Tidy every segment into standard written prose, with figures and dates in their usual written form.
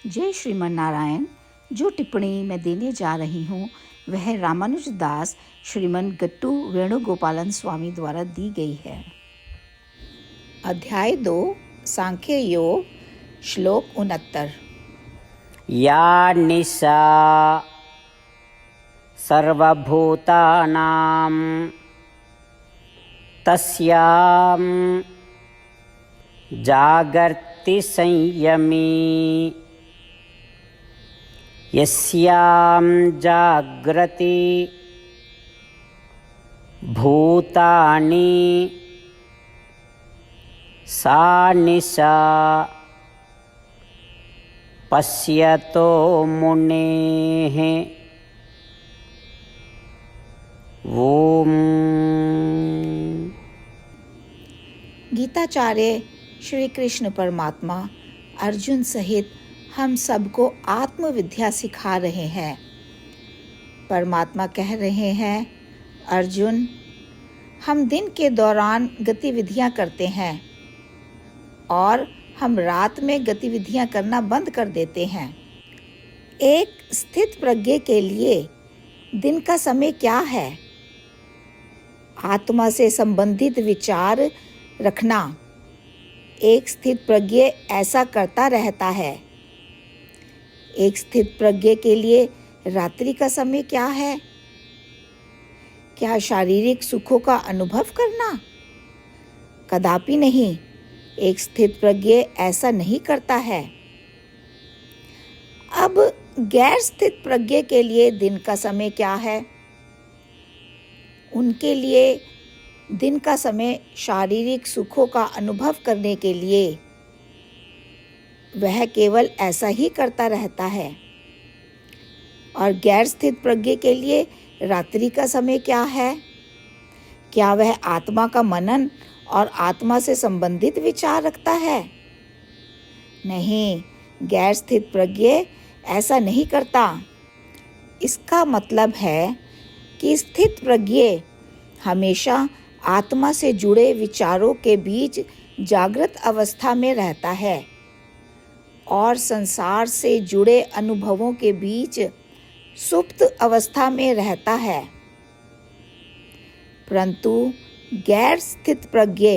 जय श्रीमन नारायण। जो टिप्पणी मैं देने जा रही हूँ वह रामानुज दास श्रीमन गट्टू वेणुगोपालन स्वामी द्वारा दी गई है। अध्याय 2 सांख्य योग, श्लोक 69। या निशा सर्वभूतानां तस्यां जागर्ति संयमी यस्यां जागृति भूतानि सा निशा पश्यतो मुनेः। ओम। गीताचार्य श्री कृष्ण परमात्मा अर्जुन सहित हम सबको आत्मविद्या सिखा रहे हैं। परमात्मा कह रहे हैं, अर्जुन, हम दिन के दौरान गतिविधियां करते हैं और हम रात में गतिविधियां करना बंद कर देते हैं। एक स्थित प्रज्ञ के लिए दिन का समय क्या है? आत्मा से संबंधित विचार रखना। एक स्थित प्रज्ञ ऐसा करता रहता है। एक स्थित प्रज्ञ के लिए रात्रि का समय क्या है? क्या शारीरिक सुखों का अनुभव करना? कदापि नहीं। एक स्थित प्रज्ञ ऐसा नहीं करता है। अब गैर स्थित प्रज्ञ के लिए दिन का समय क्या है? उनके लिए दिन का समय शारीरिक सुखों का अनुभव करने के लिए वह केवल ऐसा ही करता रहता है। और गैर स्थित प्रज्ञ के लिए रात्रि का समय क्या है? क्या वह आत्मा का मनन और आत्मा से संबंधित विचार रखता है? नहीं, गैर स्थित प्रज्ञ ऐसा नहीं करता। इसका मतलब है कि स्थित प्रज्ञ हमेशा आत्मा से जुड़े विचारों के बीच जागृत अवस्था में रहता है और संसार से जुड़े अनुभवों के बीच सुप्त अवस्था में रहता है। परंतु गैर स्थित प्रज्ञ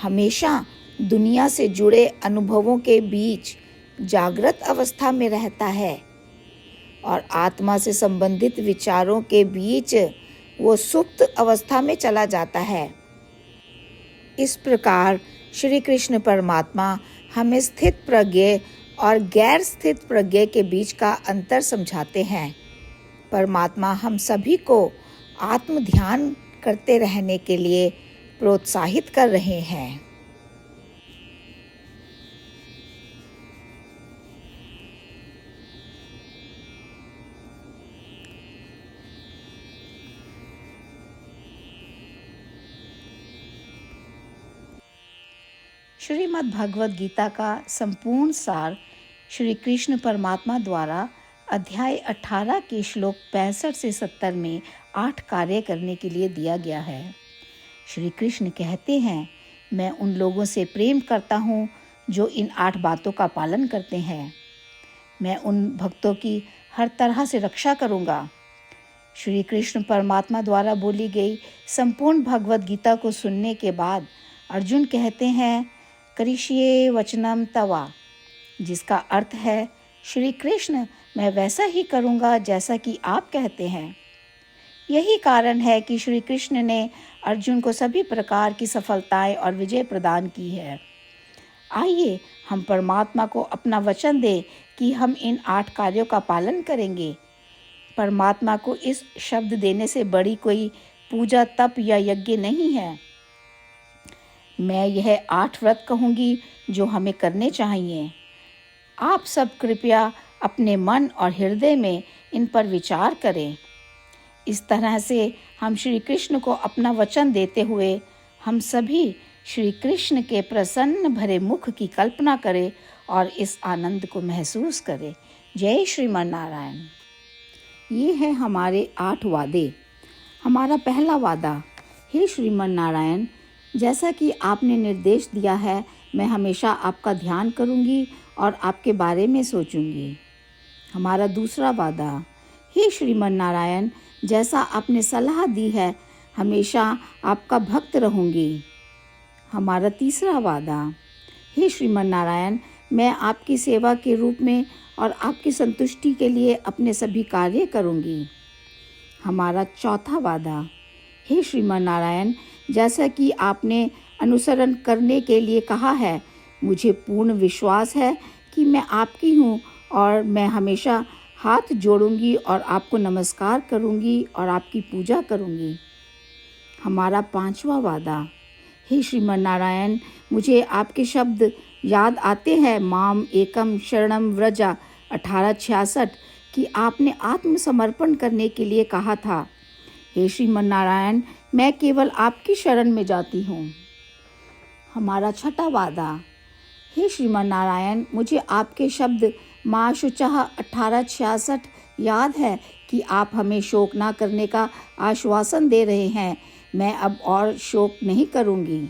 हमेशा दुनिया से जुड़े अनुभवों के बीच जागृत अवस्था में रहता है और आत्मा से संबंधित विचारों के बीच वो सुप्त अवस्था में चला जाता है। इस प्रकार श्री कृष्ण परमात्मा हमें स्थित प्रज्ञ और गैर स्थित प्रज्ञ के बीच का अंतर समझाते हैं। परमात्मा हम सभी को आत्म ध्यान करते रहने के लिए प्रोत्साहित कर रहे हैं। श्रीमद् भगवद गीता का संपूर्ण सार श्री कृष्ण परमात्मा द्वारा अध्याय 18 के श्लोक 65 से 70 में 8 कार्य करने के लिए दिया गया है। श्री कृष्ण कहते हैं, मैं उन लोगों से प्रेम करता हूँ जो इन 8 बातों का पालन करते हैं। मैं उन भक्तों की हर तरह से रक्षा करूँगा। श्री कृष्ण परमात्मा द्वारा बोली गई संपूर्ण भगवद गीता को सुनने के बाद अर्जुन कहते हैं, करिष्ये वचनम तवा, जिसका अर्थ है, श्री कृष्ण, मैं वैसा ही करूँगा जैसा कि आप कहते हैं। यही कारण है कि श्री कृष्ण ने अर्जुन को सभी प्रकार की सफलताएं और विजय प्रदान की है। आइए हम परमात्मा को अपना वचन दें कि हम इन 8 कार्यों का पालन करेंगे। परमात्मा को इस शब्द देने से बड़ी कोई पूजा, तप या यज्ञ नहीं है। मैं यह 8 व्रत कहूँगी जो हमें करने चाहिए। आप सब कृपया अपने मन और हृदय में इन पर विचार करें। इस तरह से हम श्री कृष्ण को अपना वचन देते हुए हम सभी श्री कृष्ण के प्रसन्न भरे मुख की कल्पना करें और इस आनंद को महसूस करें। जय श्रीमन नारायण। ये है हमारे 8 वादे। हमारा पहला वादा, हे श्रीमन नारायण, जैसा कि आपने निर्देश दिया है, मैं हमेशा आपका ध्यान करूंगी और आपके बारे में सोचूंगी। हमारा दूसरा वादा, हे श्रीमन नारायण, जैसा आपने सलाह दी है हमेशा आपका भक्त रहूंगी। हमारा तीसरा वादा, हे श्रीमन नारायण, मैं आपकी सेवा के रूप में और आपकी संतुष्टि के लिए अपने सभी कार्य करूंगी। हमारा चौथा वादा, हे श्रीमन नारायण, जैसा कि आपने अनुसरण करने के लिए कहा है, मुझे पूर्ण विश्वास है कि मैं आपकी हूँ और मैं हमेशा हाथ जोड़ूंगी और आपको नमस्कार करूंगी और आपकी पूजा करूंगी। हमारा पांचवा वादा, हे श्रीमन नारायण, मुझे आपके शब्द याद आते हैं, माम एकम शरणम व्रजा 1866, कि आपने आत्मसमर्पण करने के लिए कहा था। हे श्रीमन नारायण, मैं केवल आपकी शरण में जाती हूँ। हमारा छठा वादा, हे श्रीमन नारायण, मुझे आपके शब्द माँ शुचः 1866 याद है कि आप हमें शोक ना करने का आश्वासन दे रहे हैं। मैं अब और शोक नहीं करूँगी।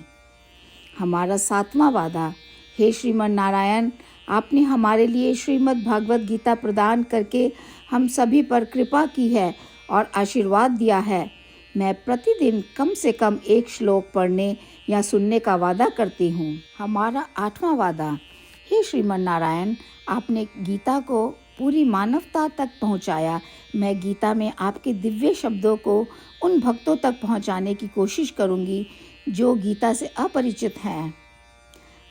हमारा सातवां वादा, हे श्रीमन नारायण, आपने हमारे लिए श्रीमद् भागवत गीता प्रदान करके हम सभी पर कृपा की है और आशीर्वाद दिया है। मैं प्रतिदिन कम से कम एक श्लोक पढ़ने या सुनने का वादा करती हूँ। हमारा आठवां वादा, हे श्रीमन नारायण, आपने गीता को पूरी मानवता तक पहुँचाया। मैं गीता में आपके दिव्य शब्दों को उन भक्तों तक पहुँचाने की कोशिश करूँगी जो गीता से अपरिचित हैं।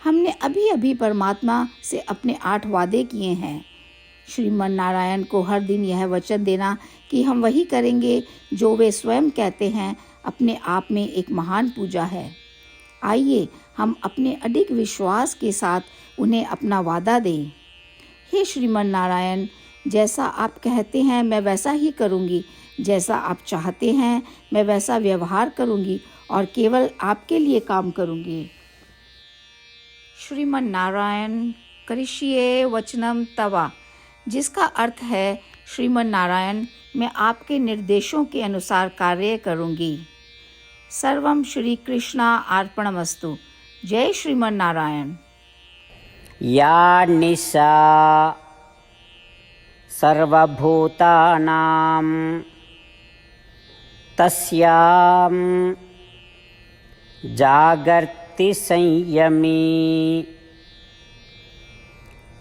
हमने अभी अभी परमात्मा से अपने 8 वादे किए हैं। श्रीमन नारायण को हर दिन यह वचन देना कि हम वही करेंगे जो वे स्वयं कहते हैं, अपने आप में एक महान पूजा है। आइए हम अपने अडिग विश्वास के साथ उन्हें अपना वादा दें। हे श्रीमन नारायण, जैसा आप कहते हैं मैं वैसा ही करूँगी, जैसा आप चाहते हैं मैं वैसा व्यवहार करूँगी और केवल आपके लिए काम करूँगी। श्रीमन नारायण करिष्ये वचनम तवा, जिसका अर्थ है, श्रीमन नारायण, मैं आपके निर्देशों के अनुसार कार्य करूँगी। सर्वम श्री कृष्णा अर्पणमस्तु। जय श्रीमन नारायण। या निशा सर्वभूतानां तस्यां जागर्ति संयमी,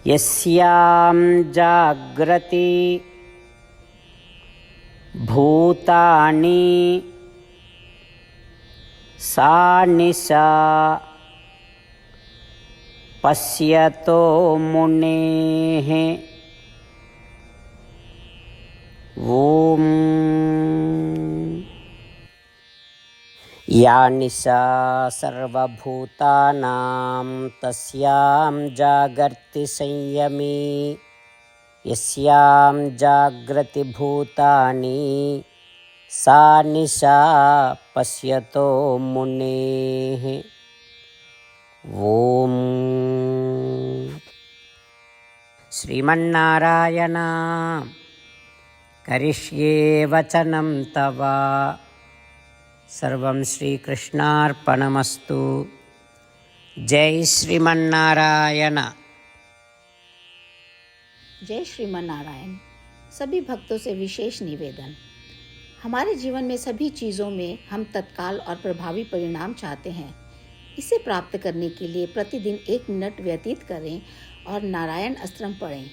यस्यां जागृति भूतानि सा निशा पश्यतो मुनेः। ओम। या निशा सर्वभूतानां तस्यां जागर्ति संयमी, यस्यां जागृति भूतानि सा निशा पश्यतो मुनेः। ओम। श्रीमन्नारायण करिष्ये वचनं तव। सर्वं श्रीकृष्णार्पणमस्तु। जय श्रीमन्नारायण। जय श्रीमन नारायण। सभी भक्तों से विशेष निवेदन, हमारे जीवन में सभी चीज़ों में हम तत्काल और प्रभावी परिणाम चाहते हैं। इसे प्राप्त करने के लिए प्रतिदिन 1 मिनट व्यतीत करें और नारायण अस्त्रम पढ़ें।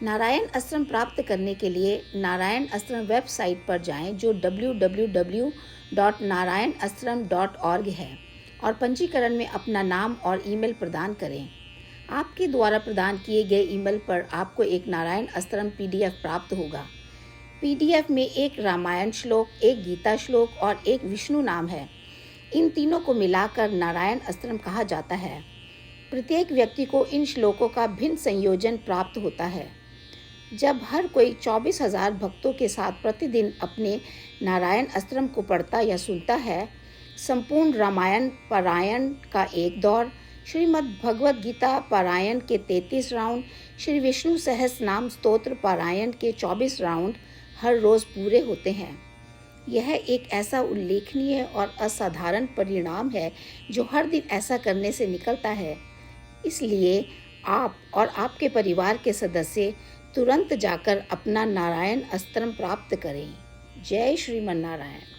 नारायण अस्त्रम प्राप्त करने के लिए नारायण अस्त्रम वेबसाइट पर जाएं, जो www.narayanastram.org है, और पंजीकरण में अपना नाम और ईमेल प्रदान करें। आपके द्वारा प्रदान किए गए ईमेल पर आपको एक नारायण अस्त्रम PDF प्राप्त होगा। PDF में 1 रामायण श्लोक, 1 गीता श्लोक और 1 विष्णु नाम है। इन तीनों को मिलाकर नारायण अस्त्रम कहा जाता है। प्रत्येक व्यक्ति को इन श्लोकों का भिन्न संयोजन प्राप्त होता है। जब हर कोई 24,000 भक्तों के साथ प्रतिदिन अपने नारायण अस्त्रम को पढ़ता या सुनता है, संपूर्ण रामायण पारायण का 1 दौर, श्रीमद् भगवद गीता पारायण के 33 राउंड, श्री विष्णु सहस्त्र नाम स्तोत्र पारायण के 24 राउंड हर रोज़ पूरे होते हैं। यह एक ऐसा उल्लेखनीय और असाधारण परिणाम है जो हर दिन ऐसा करने से निकलता है। इसलिए आप और आपके परिवार के सदस्य तुरंत जाकर अपना नारायण अस्त्रम प्राप्त करें। जय श्रीमन नारायण।